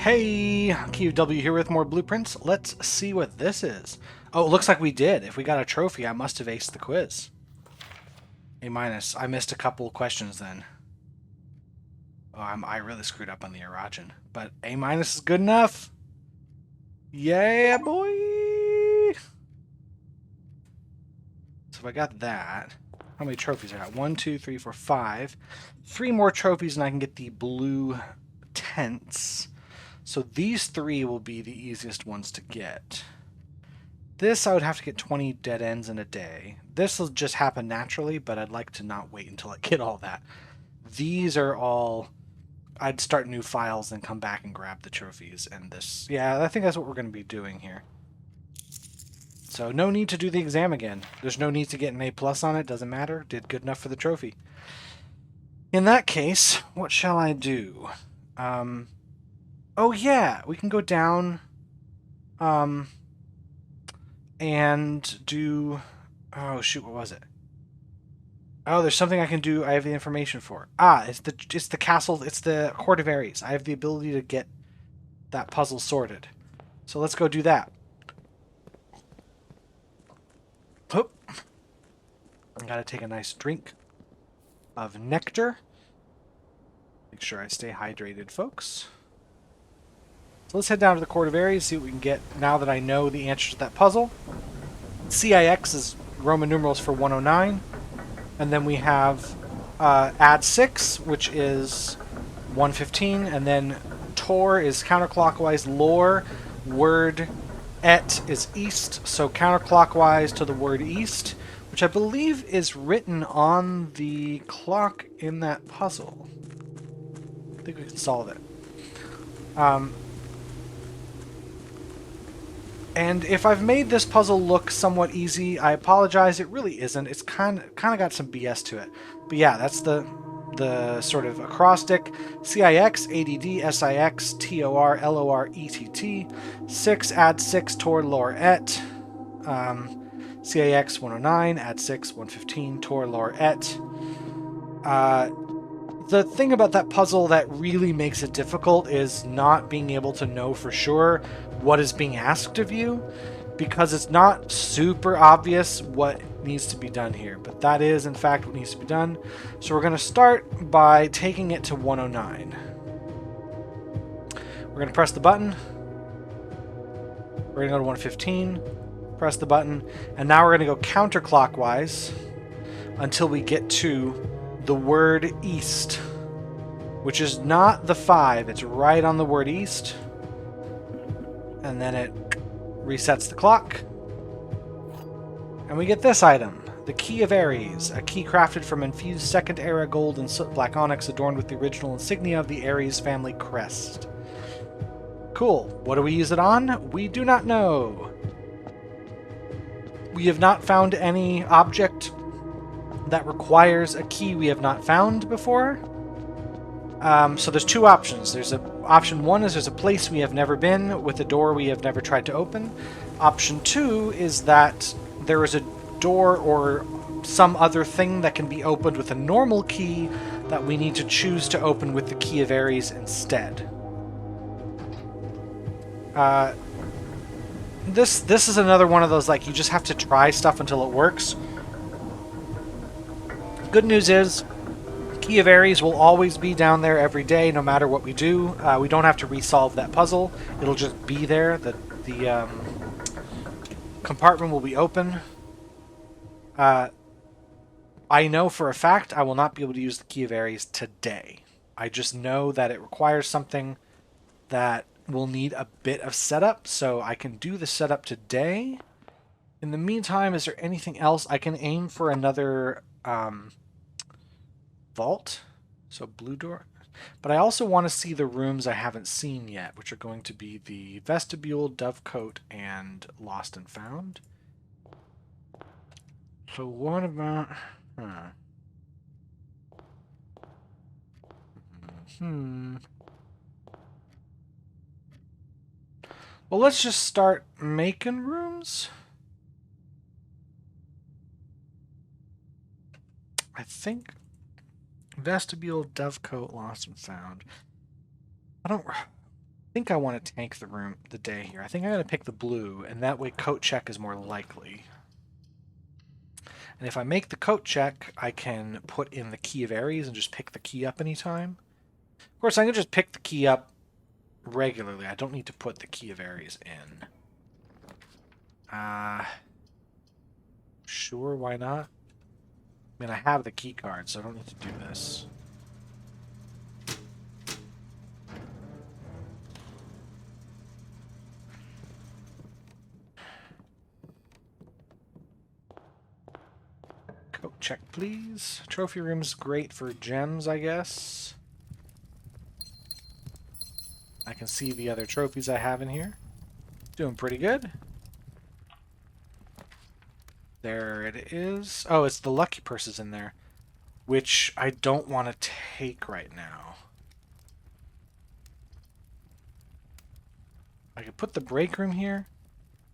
Hey, QW here with more blueprints. Let's see what this is. Oh, it looks like we did. If we got a trophy, I must have aced the quiz. A minus. I missed a couple questions then. Oh, I really screwed up on the Irajan. But A minus is good enough. Yeah, boy! So if I got that, how many trophies I got? 1, 2, 3, 4, 5. 3 more trophies and I can get the blue tents. So these 3 will be the easiest ones to get. This, I would have to get 20 dead ends in a day. This will just happen naturally, but I'd like to not wait until I get all that. These are all... I'd start new files and come back and grab the trophies. And this... Yeah, I think that's what we're going to be doing here. So no need to do the exam again. There's no need to get an A+ on it. Doesn't matter. Did good enough for the trophy. In that case, what shall I do? Oh yeah, we can go down... and do... Oh, shoot, what was it? Oh, there's something I can do. I have the information for. Ah, it's the castle. It's the Court of Ares. I have the ability to get that puzzle sorted. So let's go do that. Oop. I gotta take a nice drink of nectar. Make sure I stay hydrated, folks. So let's head down to the Court of Ares, see what we can get now that I know the answer to that puzzle. CIX is Roman numerals for 109. And then we have add 6, which is 115. And then Tor is counterclockwise. Lore, word et is east. So counterclockwise to the word east, which I believe is written on the clock in that puzzle. I think we can solve it. And if I've made this puzzle look somewhat easy, I apologize. It really isn't. It's kind of got some BS to it. But yeah, that's the sort of acrostic. CIX, ADD, SIX, TOR, LOR, ETT. 6, add 6 toward lore et. CIX 109, add 6, 115, tor lore et. The thing about that puzzle that really makes it difficult is not being able to know for sure what is being asked of you, because it's not super obvious what needs to be done here, but that is in fact what needs to be done. So we're going to start by taking it to 109. We're going to press the button. We're going to go to 115, press the button, and now we're going to go counterclockwise until we get to the word east, which is not the 5. It's right on the word east. And then it resets the clock. And we get this item, the Key of Ares, a key crafted from infused Second Era gold and soot black onyx adorned with the original insignia of the Ares family crest. Cool. What do we use it on? We do not know. We have not found any object that requires a key we have not found before. So there's 2 options. Option 1 is there's a place we have never been with a door we have never tried to open. Option 2 is that there is a door or some other thing that can be opened with a normal key that we need to choose to open with the Key of Ares instead. This is another one of those, like, you just have to try stuff until it works. Good news is, Key of Ares will always be down there every day, no matter what we do. We don't have to resolve that puzzle. It'll just be there. The compartment will be open. I know for a fact I will not be able to use the Key of Ares today. I just know that it requires something that will need a bit of setup, so I can do the setup today. In the meantime, is there anything else? I can aim for another... vault, so blue door, but I also want to see the rooms I haven't seen yet, which are going to be the vestibule, dovecote, and lost and found. So what about well, let's just start making rooms. I think vestibule, dovecote, lost and found. I don't... think I want to tank the day here. I think I'm going to pick the blue, and that way coat check is more likely. And if I make the coat check, I can put in the Key of Ares and just pick the key up anytime. Of course, I can just pick the key up regularly. I don't need to put the Key of Ares in. Sure, why not? I mean, I have the key card, so I don't need to do this. Coat check, please. Trophy room's great for gems, I guess. I can see the other trophies I have in here. Doing pretty good. There it is. Oh, it's the lucky purses in there, which I don't want to take right now. I could put the break room here,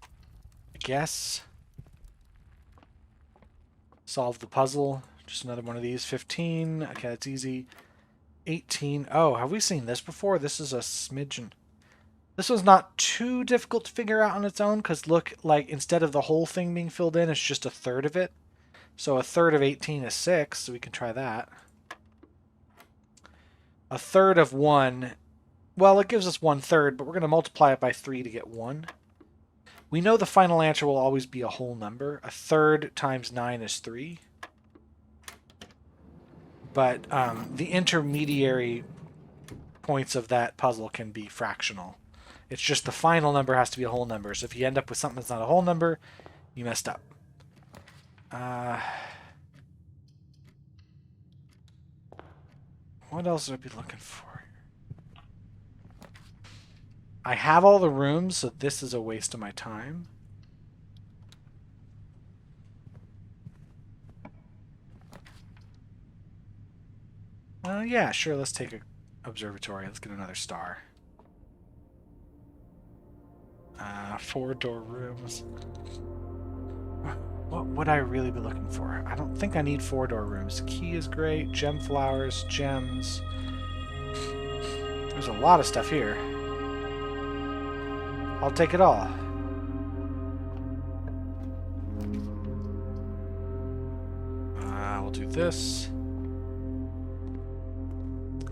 I guess. Solve the puzzle. Just another one of these. 15. Okay, that's easy. 18. Oh, have we seen this before? This is a smidgen. This was not too difficult to figure out on its own, because look, like, instead of the whole thing being filled in, it's just a third of it. So a third of 18 is 6, so we can try that. A third of 1, well, it gives us 1/3, but we're going to multiply it by 3 to get 1. We know the final answer will always be a whole number. A third times 9 is 3. But the intermediary points of that puzzle can be fractional. It's just the final number has to be a whole number. So if you end up with something that's not a whole number, you messed up. What else would I be looking for? I have all the rooms, so this is a waste of my time. Yeah, sure, let's take an observatory. Let's get another star. 4-door rooms. What would I really be looking for? I don't think I need 4-door rooms. Key is great. Gem flowers, gems. There's a lot of stuff here. I'll take it all. We'll do this.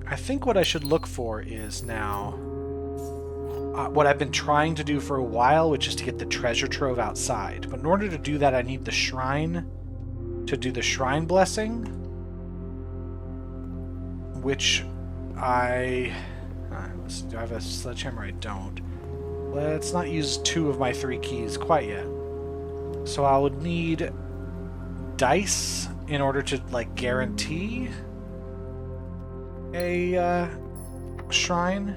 I think what I should look for is now what I've been trying to do for a while, which is to get the treasure trove outside. But in order to do that, I need the shrine to do the shrine blessing, which let's see, do I have a sledgehammer? I don't. Let's not use 2 of my 3 keys quite yet. So I would need dice in order to, like, guarantee a shrine.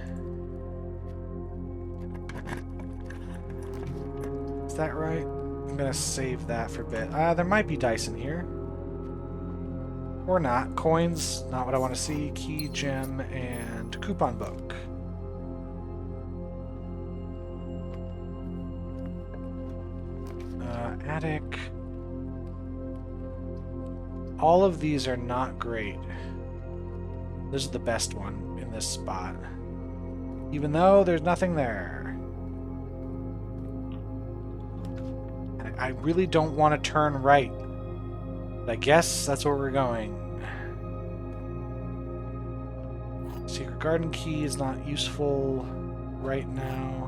Is that right? I'm gonna save that for a bit. There might be dice in here. Or not. Coins, not what I want to see. Key, gem, and coupon book. Attic. All of these are not great. This is the best one in this spot. Even though there's nothing there. I really don't want to turn right. But I guess that's where we're going. Secret garden key is not useful right now.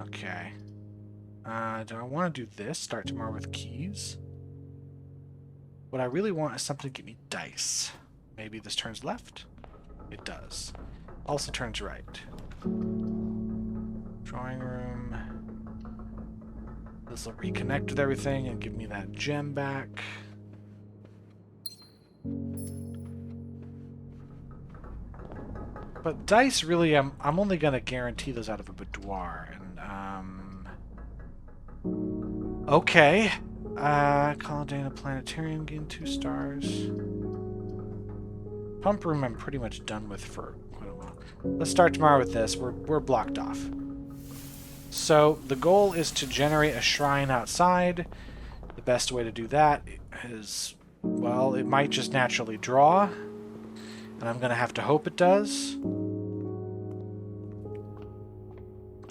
Okay. Do I want to do this? Start tomorrow with keys? What I really want is something to give me dice. Maybe this turns left? It does. Also turns right. Drawing room. This will reconnect with everything and give me that gem back. But dice, really, I'm only going to guarantee those out of a boudoir. And, okay. Call Dana Planetarium, gain 2 stars. Pump room I'm pretty much done with for quite a while. Let's start tomorrow with this. We're blocked off. So the goal is to generate a shrine outside, The best way to do that is, well, it might just naturally draw, and I'm going to have to hope it does.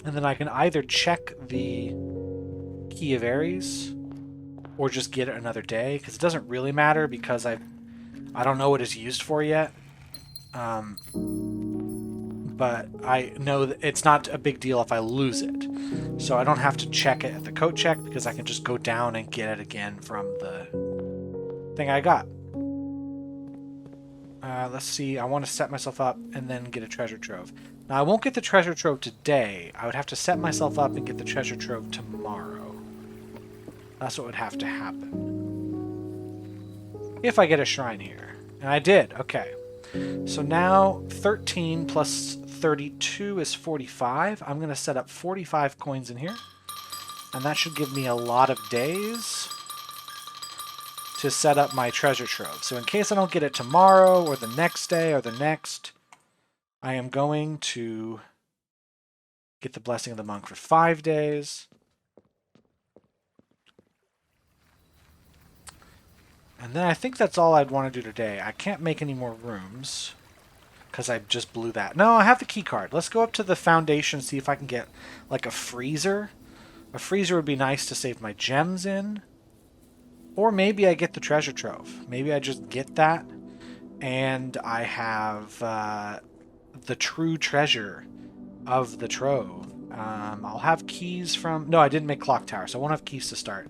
And then I can either check the Key of Ares or just get it another day, because it doesn't really matter because I don't know what it's used for yet. But I know that it's not a big deal if I lose it. So I don't have to check it at the coat check because I can just go down and get it again from the thing I got. Let's see, I want to set myself up and then get a treasure trove. Now I won't get the treasure trove today. I would have to set myself up and get the treasure trove tomorrow. That's what would have to happen. If I get a shrine here. And I did, okay. So now 13 plus 32 is 45. I'm going to set up 45 coins in here. And that should give me a lot of days to set up my treasure trove. So in case I don't get it tomorrow or the next day or the next, I am going to get the Blessing of the Monk for 5 days. And then I think that's all I'd want to do today. I can't make any more rooms because I just blew that. No, I have the key card. Let's go up to the foundation, see if I can get like a freezer. A freezer would be nice to save my gems in. Or maybe I get the treasure trove. Maybe I just get that and I have the true treasure of the trove. I'll have keys from... No, I didn't make Clock Tower, so I won't have keys to start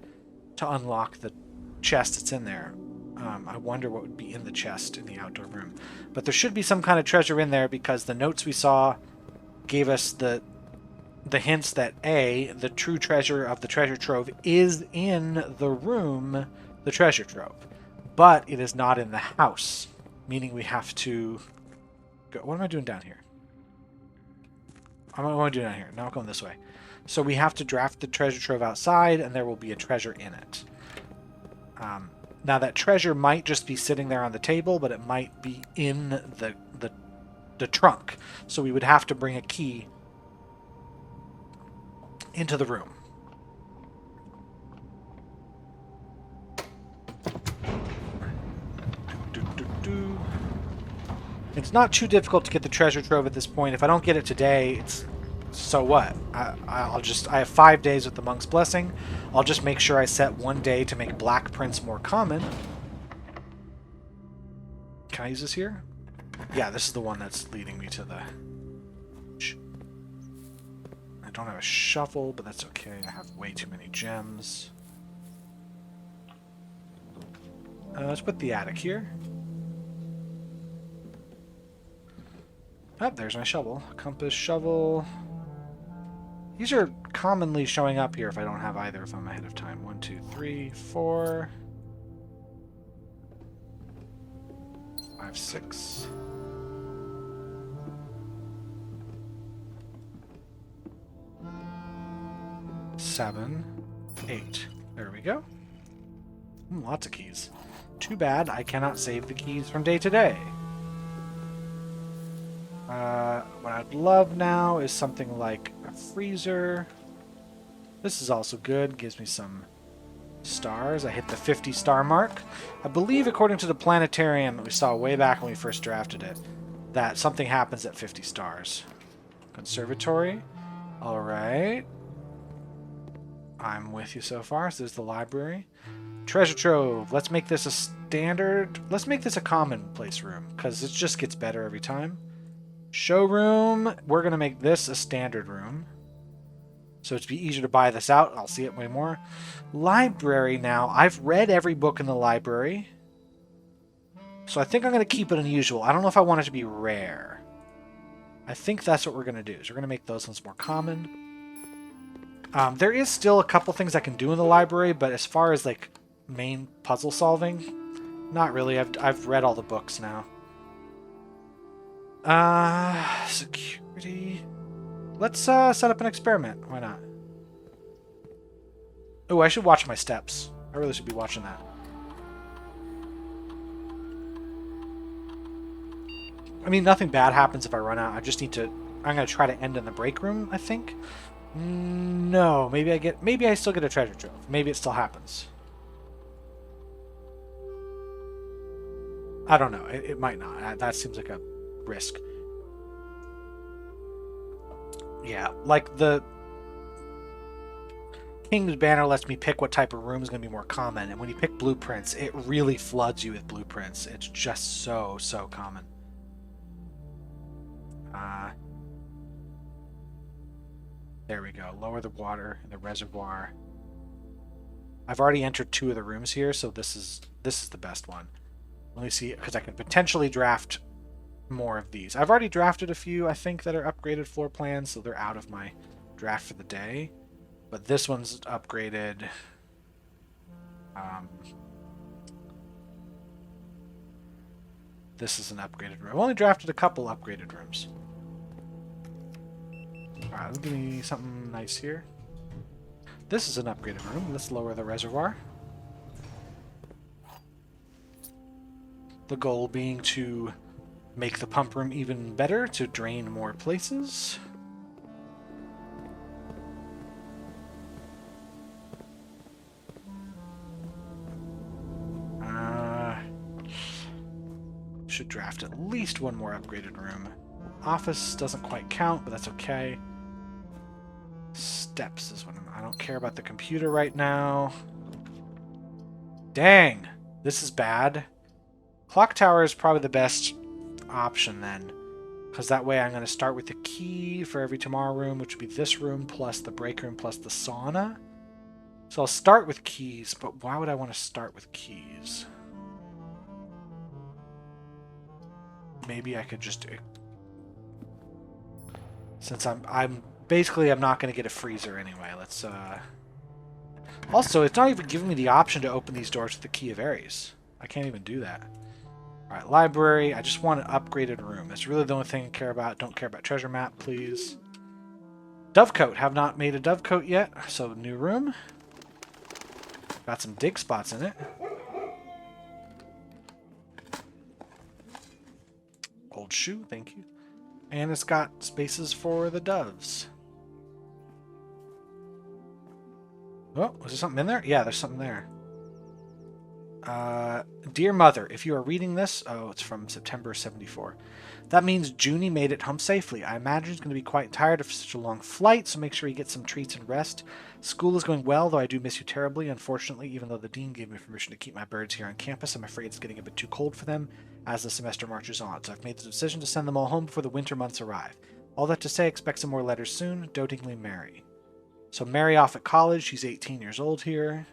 to unlock the chest that's in there. I wonder what would be in the chest in the outdoor room. But there should be some kind of treasure in there because the notes we saw gave us the hints that A, the true treasure of the treasure trove is in the room, the treasure trove. But it is not in the house, meaning we have to go... What am I doing down here? What am I doing down here? Now I'm going this way. So we have to draft the treasure trove outside, and there will be a treasure in it. Now that treasure might just be sitting there on the table, but it might be in the trunk. So we would have to bring a key into the room. It's not too difficult to get the treasure trove at this point. If I don't get it today, it's so what? I have 5 days with the Monk's Blessing. I'll just make sure I set 1 day to make Black Prince more common. Can I use this here? Yeah, this is the one that's leading me to the... I don't have a shovel, but that's okay. I have way too many gems. Let's put the attic here. Oh, there's my shovel. Compass, shovel. These are commonly showing up here if I don't have either of them ahead of time. 1, 2, 3, 4. 5, 6. Seven, 8. There we go. Lots of keys. Too bad I cannot save the keys from day to day. What I'd love now is something like a freezer. This is also good. Gives me some stars. I hit the 50 star mark. I believe, according to the planetarium that we saw way back when we first drafted it, that something happens at 50 stars. Conservatory. Alright. I'm with you so far. So there's the library. Treasure trove. Let's make this a standard. Let's make this a commonplace room because it just gets better every time. Showroom. We're going to make this a standard room. So it's be easier to buy this out. I'll see it way more. Library now. I've read every book in the library. So I think I'm going to keep it unusual. I don't know if I want it to be rare. I think that's what we're going to do. So we're going to make those ones more common. There is still a couple things I can do in the library, but as far as like main puzzle solving, not really. I've read all the books now. Security. Let's set up an experiment. Why not? Oh, I should watch my steps. I really should be watching that. I mean, nothing bad happens if I run out. I just need to... I'm going to try to end in the break room, I think. No, maybe I still get a treasure trove. Maybe it still happens. I don't know. It might not. That seems like a risk. Yeah, like the King's Banner lets me pick what type of room is going to be more common, and when you pick blueprints, it really floods you with blueprints. It's just so common. There we go. Lower the water in the reservoir. I've already entered 2 of the rooms here, so this is the best one. Let me see, because I can potentially draft more of these. I've already drafted a few, I think, that are upgraded floor plans, so they're out of my draft for the day. But this one's upgraded. This is an upgraded room. I've only drafted a couple upgraded rooms. Alright, let's give me something nice here. This is an upgraded room. Let's lower the reservoir. The goal being to make the pump room even better, to drain more places. Should draft at least one more upgraded room. Office doesn't quite count, but that's okay. Steps is what I don't care about the computer right now. Dang, this is bad. Clock tower is probably the best option then, because that way I'm going to start with the key for every tomorrow room, which would be this room plus the break room plus the sauna. So I'll start with keys, but why would I want to start with keys? Maybe I could just, since I'm basically I'm not going to get a freezer anyway. Let's also, it's not even giving me the option to open these doors with the key of Ares. I can't even do that. All right, library. I just want an upgraded room. That's really the only thing I care about. Don't care about treasure map, please. Dovecote. Have not made a dovecote yet, so new room. Got some dig spots in it. Old shoe, thank you. And it's got spaces for the doves. Oh, was there something in there? Yeah, there's something there. Dear Mother, if you are reading this... Oh, it's from September 74. That means Junie made it home safely. I imagine he's going to be quite tired of such a long flight, so make sure he gets some treats and rest. School is going well, though I do miss you terribly. Unfortunately, even though the dean gave me permission to keep my birds here on campus, I'm afraid it's getting a bit too cold for them as the semester marches on, so I've made the decision to send them all home before the winter months arrive. All that to say, expect some more letters soon. Dotingly, Mary. So Mary off at college. She's 18 years old here.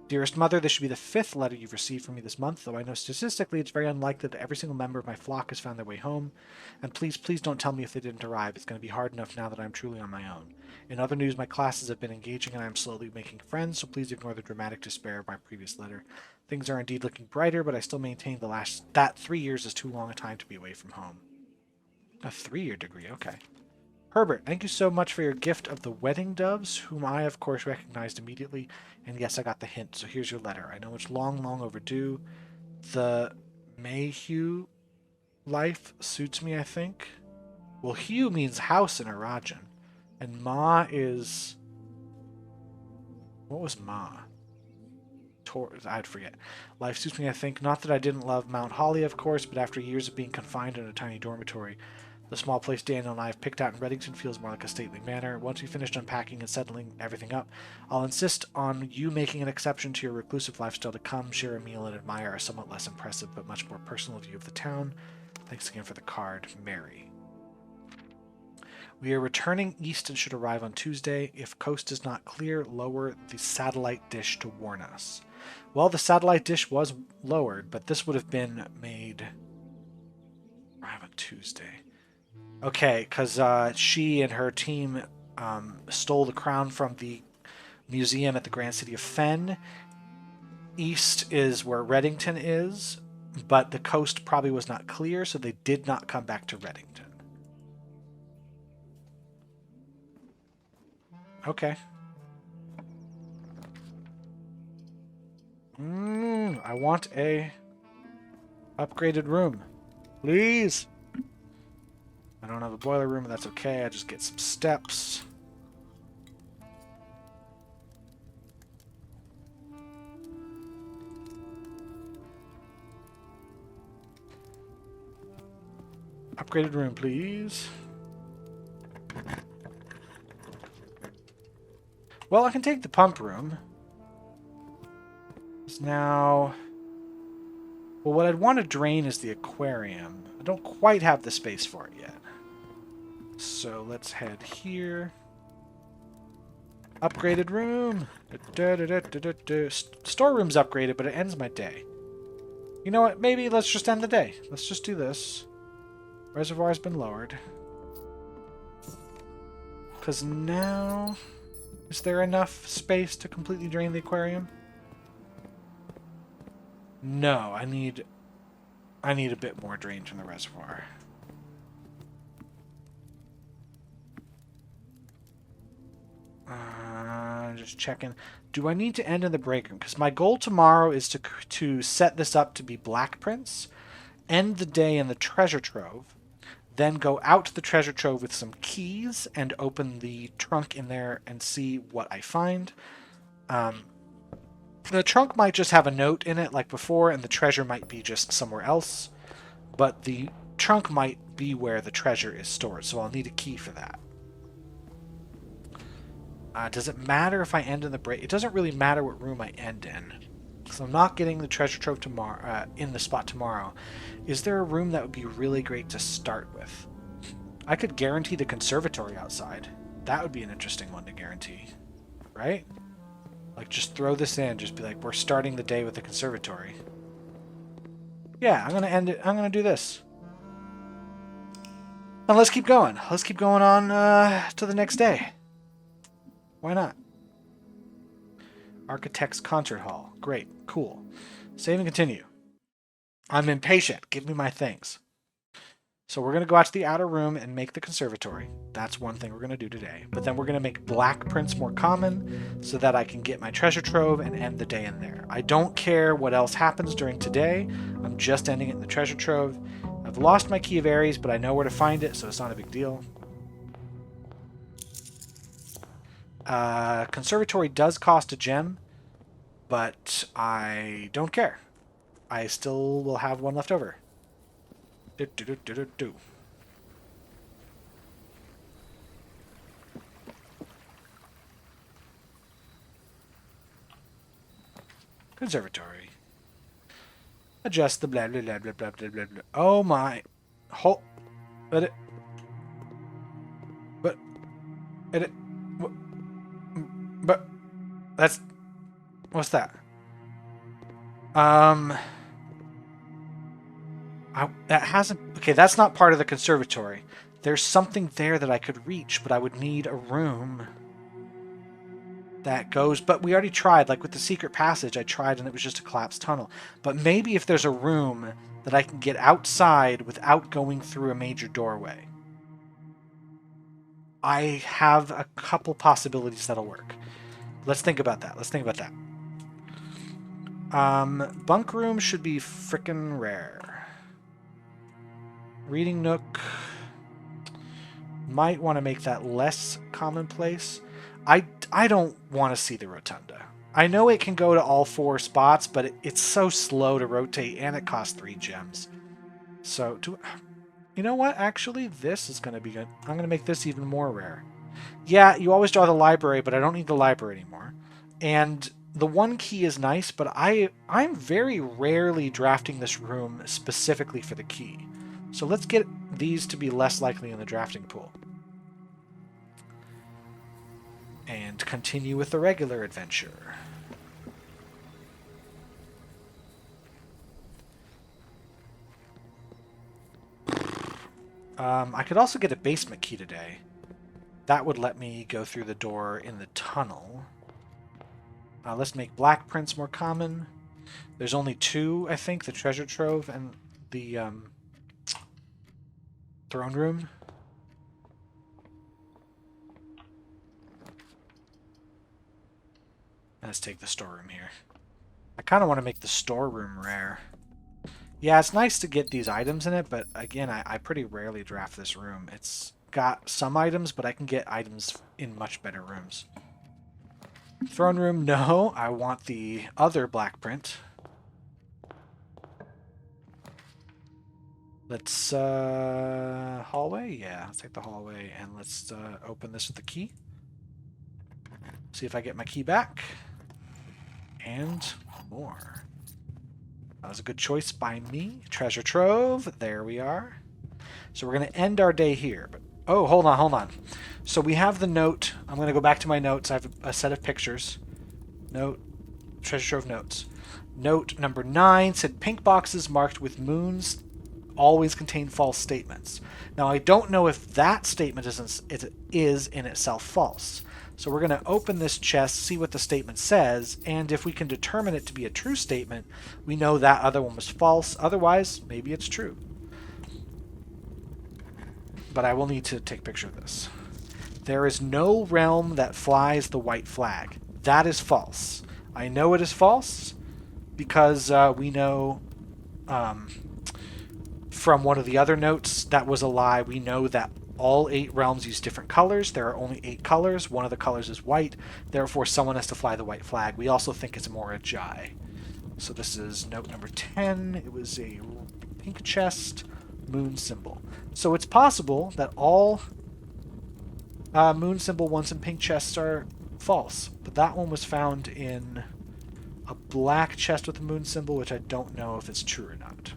Dearest Mother, this should be the 5th letter you've received from me this month, though I know statistically it's very unlikely that every single member of my flock has found their way home. And please don't tell me if they didn't arrive. It's going to be hard enough now that I'm truly on my own. In other news, my classes have been engaging and I am slowly making friends, so please ignore the dramatic despair of my previous letter. Things are indeed looking brighter, but I still maintain that 3 years is too long a time to be away from home. A 3-year degree, okay. Herbert, thank you so much for your gift of the wedding doves, whom I, of course, recognized immediately. And yes, I got the hint, so here's your letter. I know it's long overdue. The Mayhew life suits me, I think. Well, Hugh means house in Arajan. And Ma is... What was Ma? I'd forget. Life suits me, I think. Not that I didn't love Mount Holly, of course, but after years of being confined in a tiny dormitory, the small place Daniel and I have picked out in Reddington feels more like a stately manor. Once we finished unpacking and settling everything up, I'll insist on you making an exception to your reclusive lifestyle to come, share a meal, and admire a somewhat less impressive but much more personal view of the town. Thanks again for the card, Mary. We are returning east and should arrive on Tuesday. If coast is not clear, lower the satellite dish to warn us. Well, the satellite dish was lowered, but this would have been made... Arrive on Tuesday. Okay, because she and her team stole the crown from the museum at the Grand City of Fen. East is where Reddington is, but the coast probably was not clear, so they did not come back to Reddington. Okay. I want a upgraded room. Please! I don't have a boiler room, but that's okay. I just get some steps. Upgraded room, please. Well, I can take the pump room. It's now... Well, what I'd want to drain is the aquarium. I don't quite have the space for it yet. So let's head here. Upgraded room. Storeroom's upgraded, but it ends my day. You know what? Maybe let's just end the day. Let's just do this. Reservoir's been lowered. Because now... Is there enough space to completely drain the aquarium? No, I need a bit more drain from the reservoir. Just checking. Do I need to end in the break room? Because my goal tomorrow is to set this up to be Black Prince, end the day in the treasure trove, then go out to the treasure trove with some keys and open the trunk in there and see what I find. The trunk might just have a note in it like before, and the treasure might be just somewhere else. But the trunk might be where the treasure is stored, so I'll need a key for that. Does it matter if I end in the break? It doesn't really matter what room I end in. So I'm not getting the treasure trove tomorrow, in the spot tomorrow. Is there a room that would be really great to start with? I could guarantee the conservatory outside. That would be an interesting one to guarantee. Right? Like, just throw this in. Just be like, we're starting the day with the conservatory. Yeah, I'm going to end it. I'm going to do this. And let's keep going. Let's keep going on to the next day. Why not? Architect's Concert Hall. Great. Cool. Save and continue. I'm impatient. Give me my things. So we're going to go out to the outer room and make the conservatory. That's one thing we're going to do today. But then we're going to make Black Prince more common so that I can get my treasure trove and end the day in there. I don't care what else happens during today. I'm just ending it in the treasure trove. I've lost my Key of Ares, but I know where to find it, so it's not a big deal. Conservatory does cost a gem, but I don't care. I still will have one left over. Conservatory. Adjust the blah blah blah blah blah blah blah blah. Oh my. Hold. But it. But. It. But. That's. What's that? That hasn't... Okay, that's not part of the conservatory. There's something there that I could reach, but I would need a room that goes... But we already tried, like with the secret passage, I tried and it was just a collapsed tunnel. But maybe if there's a room that I can get outside without going through a major doorway. I have a couple possibilities that'll work. Let's think about that. Let's think about that. Bunk room should be frickin' rare. Reading nook. Might want to make that less commonplace. I don't want to see the rotunda. I know it can go to all 4 spots, but it's so slow to rotate, and it costs 3 gems. So, you know what? Actually, this is going to be good. I'm going to make this even more rare. Yeah, you always draw the library, but I don't need the library anymore. And the 1 key is nice, but I'm very rarely drafting this room specifically for the key. So let's get these to be less likely in the drafting pool. And continue with the regular adventure. I could also get a basement key today. That would let me go through the door in the tunnel. Let's make Black Prince more common. There's only 2, I think, the treasure trove and the throne room. Let's take the storeroom here. I kind of want to make the storeroom rare. Yeah, it's nice to get these items in it, but again, I pretty rarely draft this room. It's got some items, but I can get items in much better rooms. Throne room, no. I want the other Black Print. Let's hallway. Yeah, let's take the hallway and let's open this with the key. See if I get my key back. And more. That was a good choice by me. Treasure trove. There we are. So we're going to end our day here. But oh, hold on. So we have the note. I'm going to go back to my notes. I have a set of pictures. Note. Treasure trove notes. Note number 9 said pink boxes marked with moons always contain false statements. Now I don't know if that statement is in itself false. So we're going to open this chest, see what the statement says, and if we can determine it to be a true statement, we know that other one was false. Otherwise, maybe it's true. But I will need to take a picture of this. There is no realm that flies the white flag. That is false. I know it is false because we know from one of the other notes that was a lie. We know that all 8 realms use different colors. There are only 8 colors. One of the colors is white. Therefore, someone has to fly the white flag. We also think it's more a Jai. So this is note number 10. It was a pink chest, moon symbol. So it's possible that all moon symbol ones and pink chests are false. But that one was found in a black chest with a moon symbol, which I don't know if it's true or not.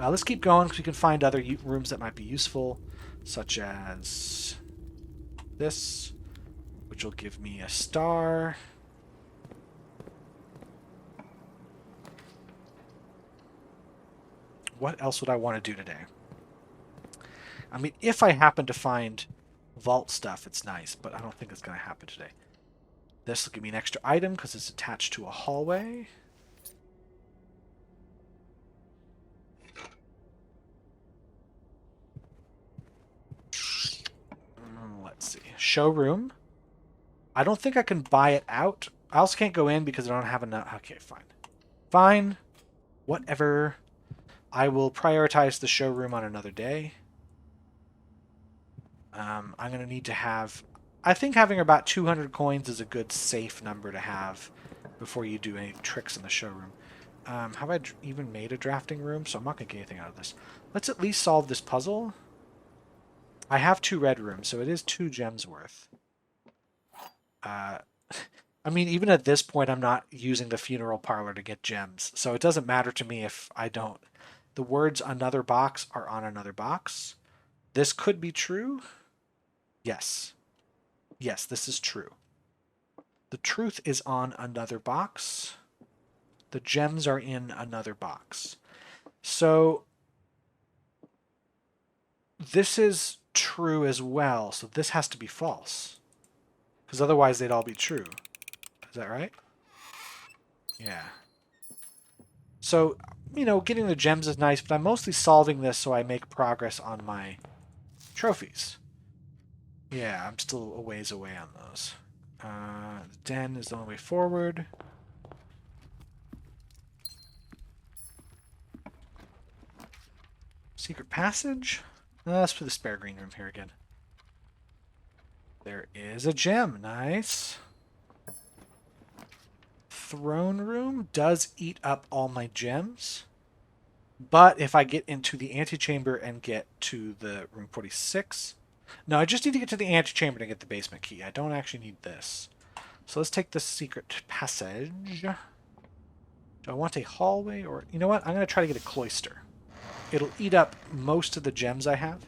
Let's keep going because we can find other rooms that might be useful, such as this, which will give me a star. What else would I want to do today? I mean, if I happen to find vault stuff, it's nice, but I don't think it's going to happen today. This will give me an extra item because it's attached to a hallway. Let's see. Showroom. I don't think I can buy it out. I also can't go in because I don't have enough. Okay, fine. Fine. Whatever. I will prioritize the showroom on another day. I'm going to need to have... I think having about 200 coins is a good safe number to have before you do any tricks in the showroom. Have I even made a drafting room? So I'm not going to get anything out of this. Let's at least solve this puzzle. I have 2 red rooms, so it is 2 gems worth. I mean, even at this point, I'm not using the funeral parlor to get gems, so it doesn't matter to me if I don't. The words another box are on another box. This could be true. Yes. Yes, this is true. The truth is on another box. The gems are in another box. So this is true as well, so this has to be false. Because otherwise they'd all be true. Is that right? Yeah. So, you know, getting the gems is nice, but I'm mostly solving this so I make progress on my trophies. Yeah, I'm still a ways away on those. The den is the only way forward. Secret passage? Let's put the spare green room here again. There is a gem. Nice. Throne room does eat up all my gems. But if I get into the antechamber and get to the room 46... No, I just need to get to the antechamber to get the basement key. I don't actually need this. So let's take the secret passage. Do I want a hallway or... You know what? I'm going to try to get a cloister. It'll eat up most of the gems I have.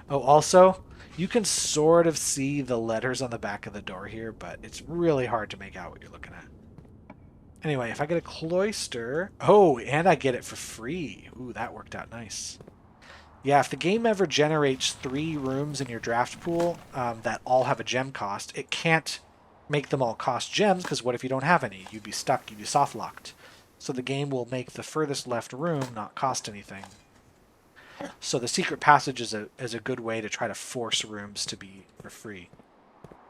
Oh, also, you can sort of see the letters on the back of the door here, but it's really hard to make out what you're looking at. Anyway, if I get a cloister... Oh, and I get it for free. Ooh, that worked out nice. Yeah, if the game ever generates 3 rooms in your draft pool that all have a gem cost, it can't make them all cost gems, because what if you don't have any? You'd be stuck, you'd be soft-locked. So the game will make the furthest left room not cost anything. So the secret passage is a good way to try to force rooms to be for free.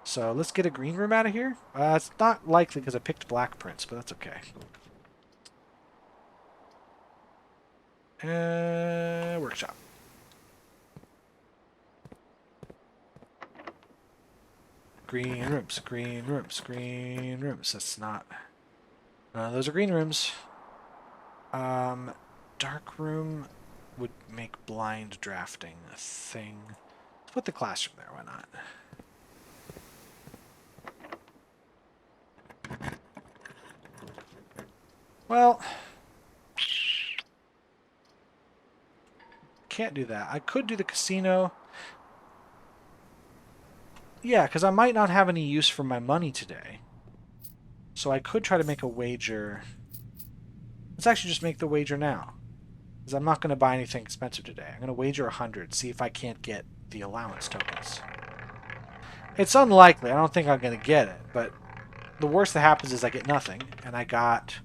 So let's get a green room out of here. It's not likely because I picked Black Prince, but that's okay. Workshop. Green rooms, green rooms, green rooms. That's not... those are green rooms. dark room would make blind drafting a thing. Let's put the classroom there, why not? Well, can't do that. I could do the casino. Yeah, because I might not have any use for my money today. So I could try to make a wager. Let's actually just make the wager now. Because I'm not going to buy anything expensive today. I'm going to wager 100, see if I can't get the allowance tokens. It's unlikely. I don't think I'm going to get it, but the worst that happens is I get nothing, and I got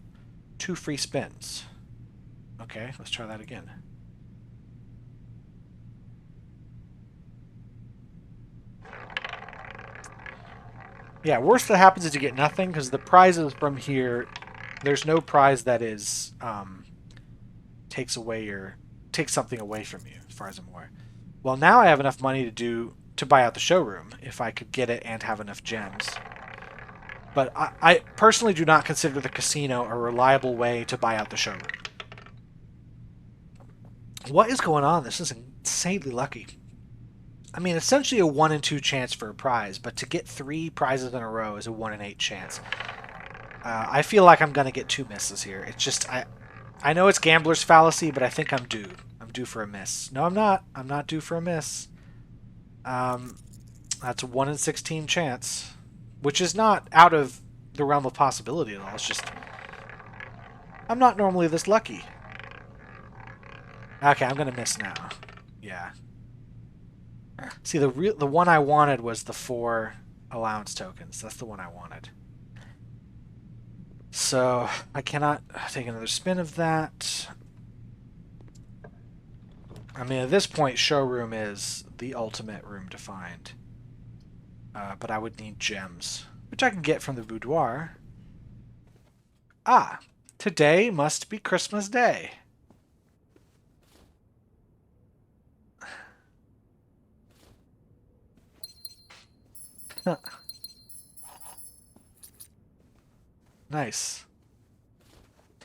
2 free spins. Okay, let's try that again. Yeah, worst that happens is you get nothing, because the prizes from here, there's no prize that is takes something away from you, as far as I'm aware. Well, now I have enough money to buy out the showroom, if I could get it and have enough gems. But I personally do not consider the casino a reliable way to buy out the showroom. What is going on? This is insanely lucky. I mean, essentially a 1 in 2 chance for a prize, but to get 3 prizes in a row is a 1 in 8 chance. I feel like I'm going to get 2 misses here. It's just, I know it's gambler's fallacy, but I think I'm due. I'm due for a miss. No, I'm not. I'm not due for a miss. That's a 1 in 16 chance, which is not out of the realm of possibility at all. It's just, I'm not normally this lucky. Okay, I'm going to miss now. Yeah. See, the one I wanted was the 4 allowance tokens. That's the one I wanted. So I cannot take another spin of that. I mean, at this point, showroom is the ultimate room to find. But I would need gems, which I can get from the boudoir. Ah, today must be Christmas Day. Huh. Nice.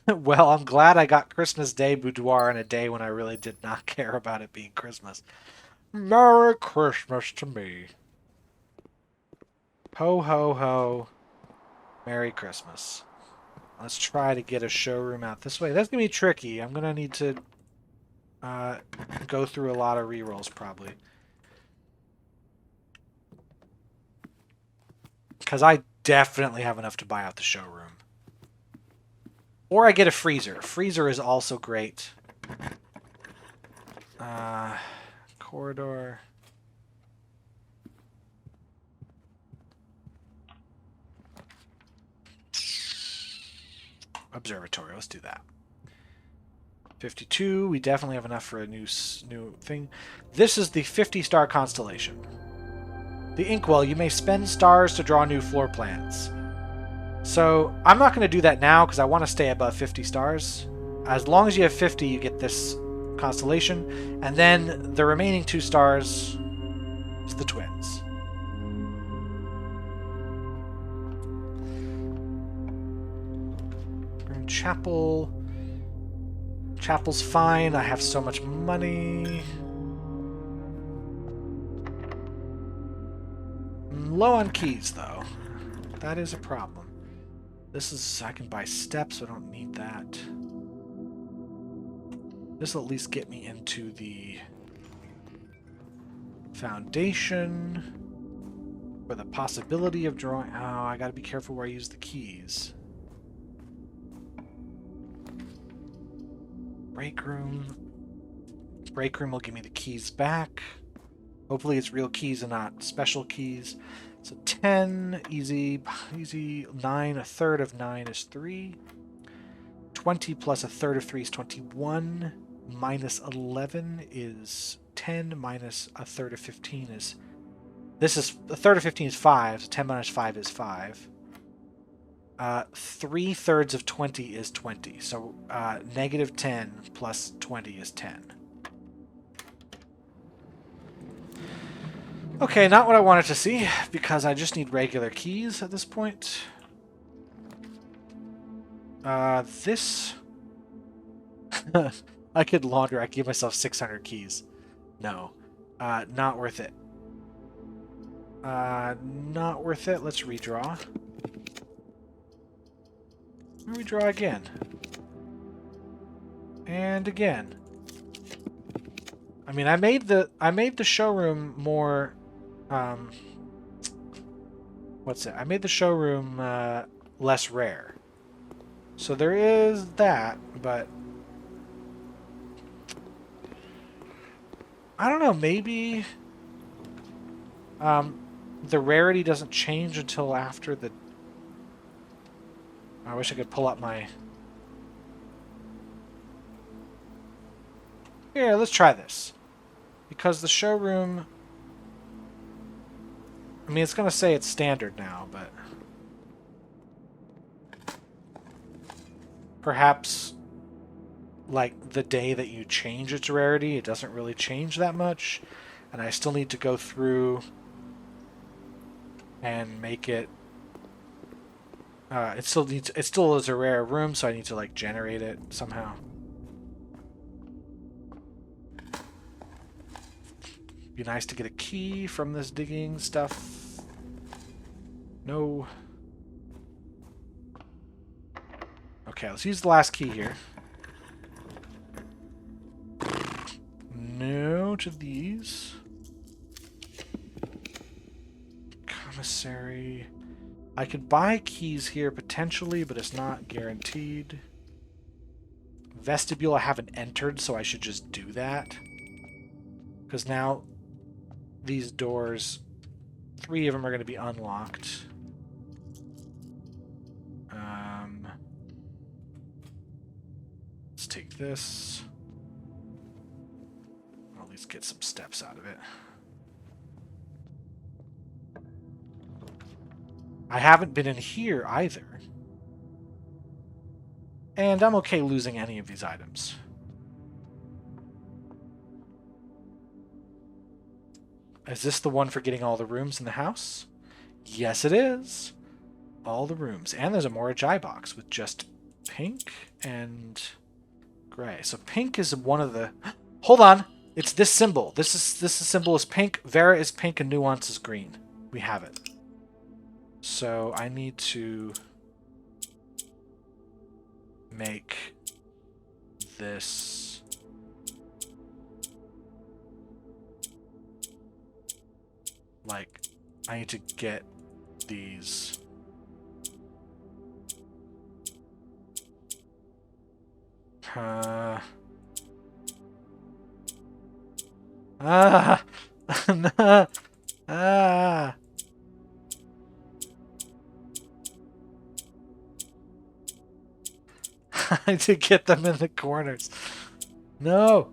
Well, I'm glad I got Christmas Day boudoir on a day when I really did not care about it being Christmas. Merry Christmas to me. Ho, ho, ho. Merry Christmas. Let's try to get a showroom out this way. That's going to be tricky. I'm going to need to go through a lot of rerolls, probably. Because I definitely have enough to buy out the showroom. Or I get a freezer. Freezer is also great. Corridor. Observatory. Let's do that. 52. We definitely have enough for a new thing. This is the 50-star constellation. The Inkwell. You may spend stars to draw new floor plans. So I'm not going to do that now because I want to stay above 50 stars. As long as you have 50, you get this constellation. And then the remaining 2 stars is the twins. Chapel. Chapel's fine. I have so much money. I'm low on keys, though. That is a problem. This is... I can buy steps, so I don't need that. This will at least get me into the foundation. For the possibility of drawing... Oh, I gotta be careful where I use the keys. Break room. Break room will give me the keys back. Hopefully it's real keys and not special keys. So 10, easy, easy. 9, a third of 9 is 3. 20 plus a third of 3 is 21. Minus 11 is 10. Minus a third of 15 is... This is... A third of 15 is 5. So 10 minus 5 is 5. 3/3 of 20 is 20. So negative 10 plus 20 is 10. Okay, not what I wanted to see, because I just need regular keys at this point. This... I could launder. I could give myself 600 keys. No. Not worth it. Not worth it. Let's redraw. Redraw again. And again. I mean, I made the showroom more, what's it? I made the showroom less rare. So there is that, but I don't know, maybe the rarity doesn't change until after the... I wish I could pull up my... Here, let's try this. Because the showroom... I mean, it's going to say it's standard now, but... Perhaps, like, the day that you change its rarity, it doesn't really change that much. And I still need to go through and make it... it still is a rare room, so I need to, like, generate it somehow. Be nice to get a key from this digging stuff. No. Okay, let's use the last key here. No to these. Commissary. I could buy keys here potentially, but it's not guaranteed. Vestibule I haven't entered, so I should just do that. Because now these doors, 3 of them are going to be unlocked. Let's take this. I'll at least get some steps out of it. I haven't been in here either. And I'm okay losing any of these items. Is this the one for getting all the rooms in the house? Yes, it is. All the rooms. And there's a Moragi box with just pink and gray. So pink is one of the... Hold on! It's this symbol. This symbol is pink. Vera is pink and Nuance is green. We have it. So I need to make this... Like, I need to get these... I need to get them in the corners. No!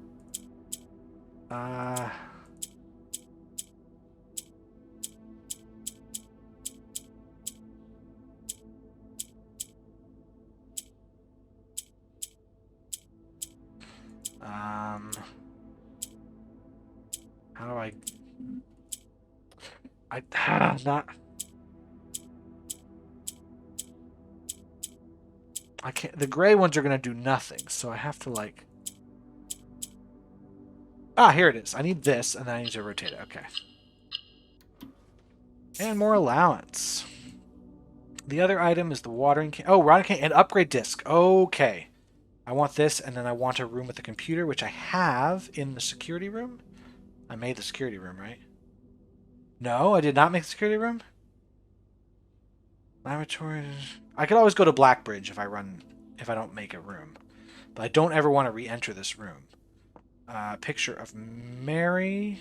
How do not... I can't... The gray ones are going to do nothing, so I have to, like... Ah, here it is. I need this, and then I need to rotate it. Okay. And more allowance. The other item is the watering can. Oh, watering can and upgrade disc. Okay. I want this, and then I want a room with a computer, which I have in the security room. I made the security room, right? No, I did not make the security room. Laboratory. I could always go to Blackbridge if I don't make a room. But I don't ever want to re-enter this room. Picture of Mary.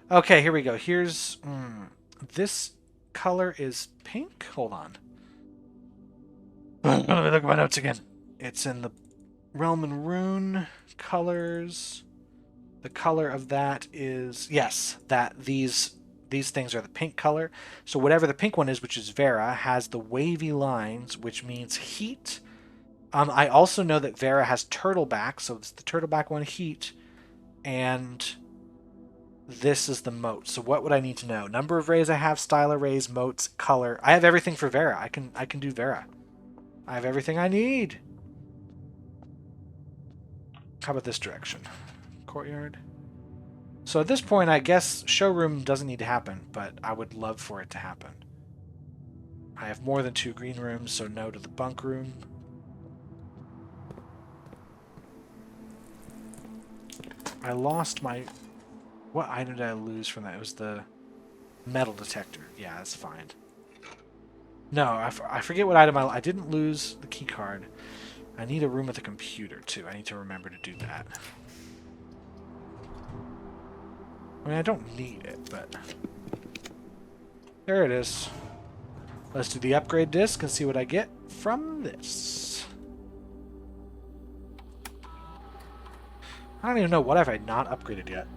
Okay, here we go. Here's... this color is pink? Hold on. Let me look at my notes again. It's in the Realm and Rune colors. The color of that is... Yes, these things are the pink color. So whatever the pink one is, which is Vera, has the wavy lines, which means heat. I also know that Vera has turtleback, so it's the turtleback one, heat, and this is the moat. So what would I need to know? Number of rays I have, style of rays, moats, color. I have everything for Vera. I can do Vera. I have everything I need. How about this direction? Courtyard. So at this point, I guess showroom doesn't need to happen, but I would love for it to happen. I have more than 2 green rooms, so no to the bunk room. I lost my... What item did I lose from that? It was the metal detector. Yeah, that's fine. No, I forget what item I didn't lose the key card. I need a room with a computer, too. I need to remember to do that. I mean, I don't need it, but... There it is. Let's do the upgrade disc and see what I get from this. I don't even know what have I not upgraded yet.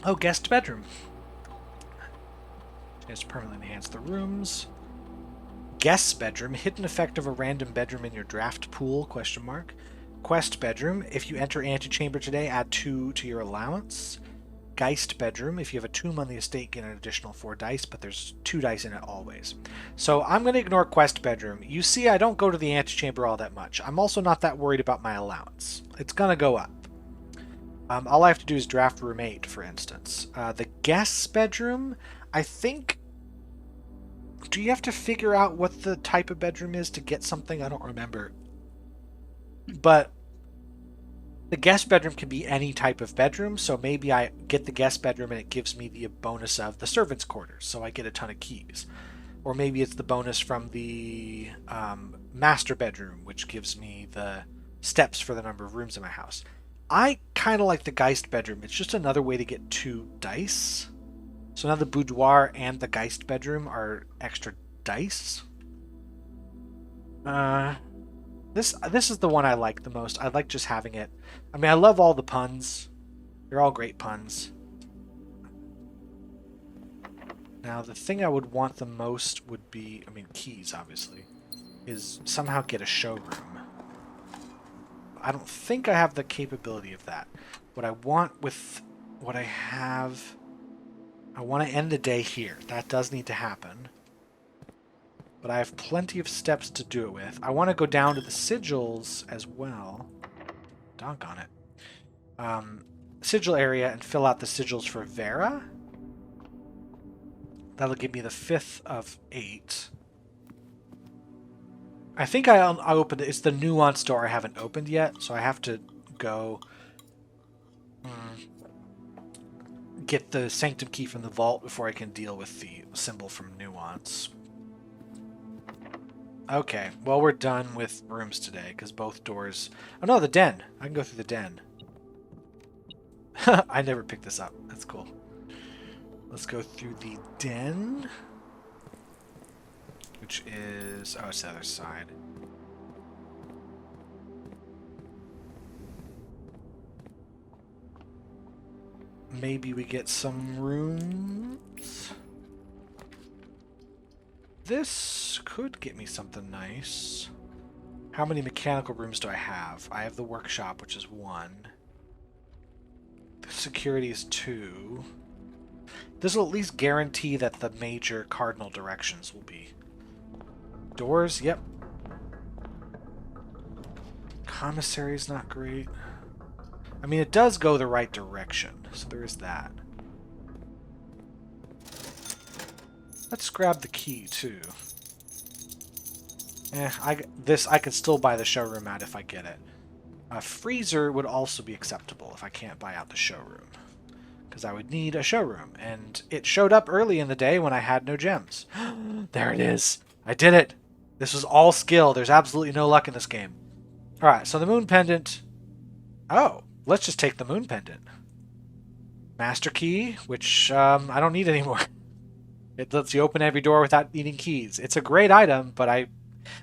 Oh, guest bedroom. Just permanently enhance the rooms. Guest bedroom. Hidden effect of a random bedroom in your draft pool, question mark. Quest bedroom. If you enter antechamber today, add 2 to your allowance. Geist bedroom. If you have a tomb on the estate, get an additional 4 dice, but there's 2 dice in it always. So I'm going to ignore quest bedroom. You see, I don't go to the antechamber all that much. I'm also not that worried about my allowance. It's going to go up. All I have to do is draft room 8, for instance. The guest bedroom, I think... Do you have to figure out what the type of bedroom is to get something? I don't remember. But the guest bedroom can be any type of bedroom, so maybe I get the guest bedroom and it gives me the bonus of the servants' quarters, so I get a ton of keys. Or maybe it's the bonus from the master bedroom, which gives me the steps for the number of rooms in my house. I kind of like the Geist bedroom. It's just another way to get 2 dice. So now the boudoir and the Geist bedroom are extra dice. This is the one I like the most. I like just having it. I mean, I love all the puns. They're all great puns. Now, the thing I would want the most would be, I mean, keys, obviously, is somehow get a showroom. I don't think I have the capability of that. What I want with what I have... I want to end the day here. That does need to happen. But I have plenty of steps to do it with. I want to go down to the sigils as well. Doggone it. Sigil area and fill out the sigils for Vera. That'll give me the 5th of 8. I think I opened it. It's the nuance door I haven't opened yet, so I have to go get the sanctum key from the vault before I can deal with the symbol from nuance. Okay, well, we're done with rooms today because both doors... Oh no, the den. I can go through the den. I never picked this up. That's cool. Let's go through the den, which is... Oh, it's the other side. Maybe we get some rooms. This could get me something nice. How many mechanical rooms do I have? I have the workshop, which is 1. The security is 2. This will at least guarantee that the major cardinal directions will be. Doors, yep. Commissary's not great. I mean, it does go the right direction, so there is that. Let's grab the key, too. I can still buy the showroom out if I get it. A freezer would also be acceptable if I can't buy out the showroom. Because I would need a showroom, and it showed up early in the day when I had no gems. There it is! I did it! This was all skill. There's absolutely no luck in this game. Alright, so the moon pendant... Oh, let's just take the moon pendant. Master key, which I don't need anymore. It lets you open every door without needing keys. It's a great item, but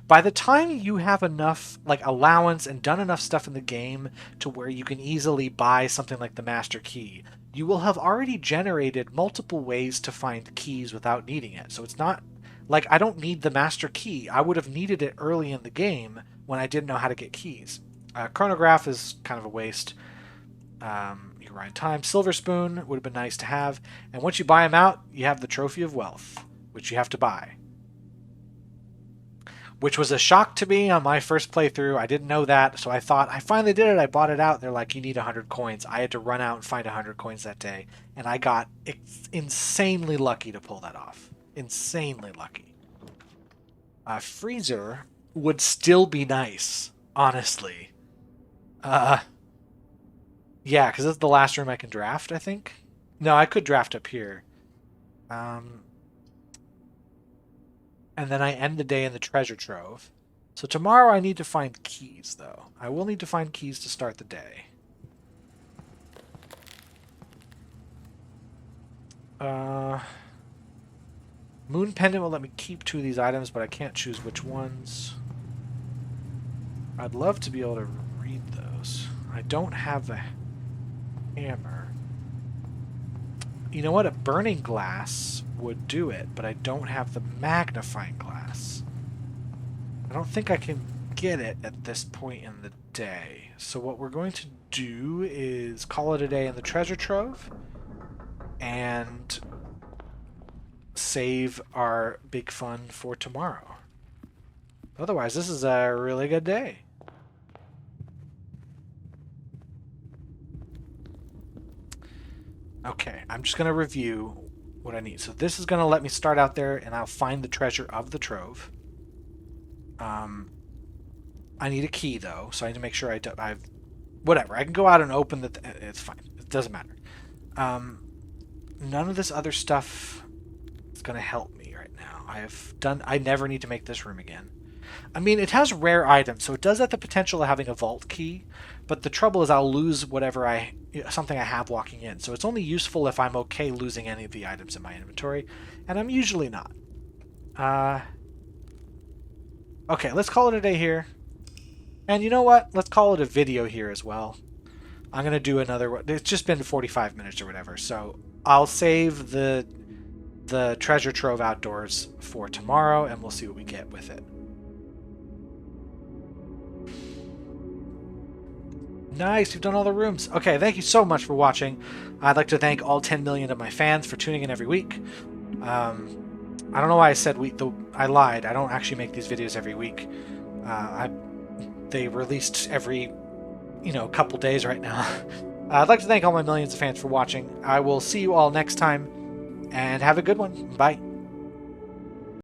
by the time you have enough like allowance and done enough stuff in the game to where you can easily buy something like the master key, you will have already generated multiple ways to find keys without needing it. So it's not like I don't need the master key. I would have needed it early in the game when I didn't know how to get keys. Chronograph is kind of a waste. You can ride time. Silver Spoon would have been nice to have. And once you buy them out, you have the Trophy of Wealth, which you have to buy. which was a shock to me on my first playthrough. I didn't know that, so I thought, I finally did it. I bought it out. They're like, you need 100 coins. I had to run out and find 100 coins that day, and I got insanely lucky to pull that off. Insanely lucky. Freezer would still be nice, honestly. Yeah, because this is the last room I can draft, I think. No, I could draft up here. And then I end the day in the treasure trove. So tomorrow I need to find keys, though. I will need to find keys to start the day. Moon Pendant will let me keep 2 of these items, but I can't choose which ones. I'd love to be able to read those. I don't have the hammer. You know what? A burning glass would do it, but I don't have the magnifying glass. I don't think I can get it at this point in the day. So what we're going to do is call it a day in the treasure trove and save our big fun for tomorrow. Otherwise, this is a really good day. Okay, I'm just going to review what I need. So this is going to let me start out there, and I'll find the treasure of the trove. I need a key, though, so I need to make sure I've... Whatever, I can go out and open the... It's fine. It doesn't matter. None of this other stuff is going to help me right now. I never need to make this room again. I mean, it has rare items, so it does have the potential of having a vault key, but the trouble is I'll lose something I have walking in. So it's only useful if I'm okay losing any of the items in my inventory, and I'm usually not. Okay, let's call it a day here. And you know what? Let's call it a video here as well. I'm going to do another one. It's just been 45 minutes or whatever, so I'll save the treasure trove outdoors for tomorrow, and we'll see what we get with it. Nice, you've done all the rooms. Okay, thank you so much for watching. I'd like to thank all 10 million of my fans for tuning in every week. I don't know why I said I lied. I don't actually make these videos every week. They released every, couple days right now. I'd like to thank all my millions of fans for watching. I will see you all next time, and have a good one. Bye.